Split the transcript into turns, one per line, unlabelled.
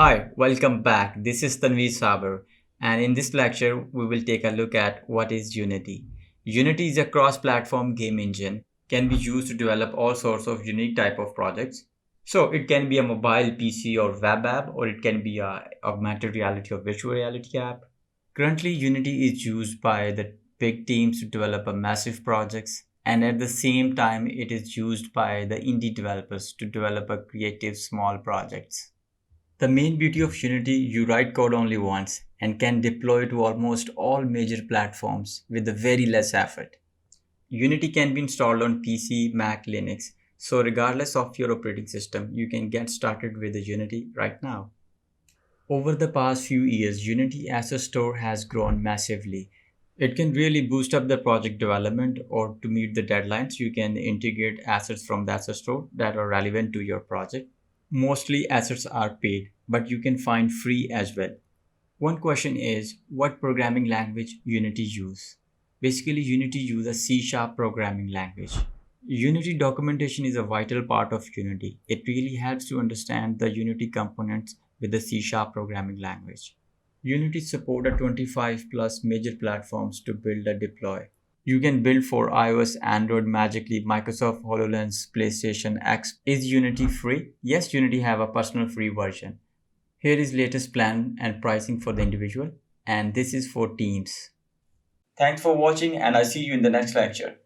Hi, welcome back. This is Tanvi Saber, and in this lecture, we will take a look at what is Unity. Unity is a cross-platform game engine, can be used to develop all sorts of unique type of projects. So it can be a mobile PC or web app, or it can be a augmented reality or virtual reality app. Currently, Unity is used by the big teams to develop a massive projects, and at the same time, it is used by the indie developers to develop a creative small projects. The main beauty of Unity, you write code only once and can deploy to almost all major platforms with a very less effort. Unity can be installed on PC, Mac, Linux. So regardless of your operating system, you can get started with the Unity right now. Over the past few years, Unity as a store has grown massively. It can really boost up the project development, or to meet the deadlines, you can integrate assets from the asset store that are relevant to your project. Mostly assets are paid, but you can find free as well. One question is what programming language Unity use? Basically, Unity use a C# programming language. Unity documentation is a vital part of Unity. It really helps to understand the Unity components with the C# programming language. Unity support a 25 plus major platforms to build and deploy. You can build for iOS, Android, magically, Microsoft HoloLens, PlayStation X. Is Unity free? Yes, Unity have a personal free version. Here is latest plan and pricing for the individual, and this is for teams. Thanks for watching, and I see you in the next lecture.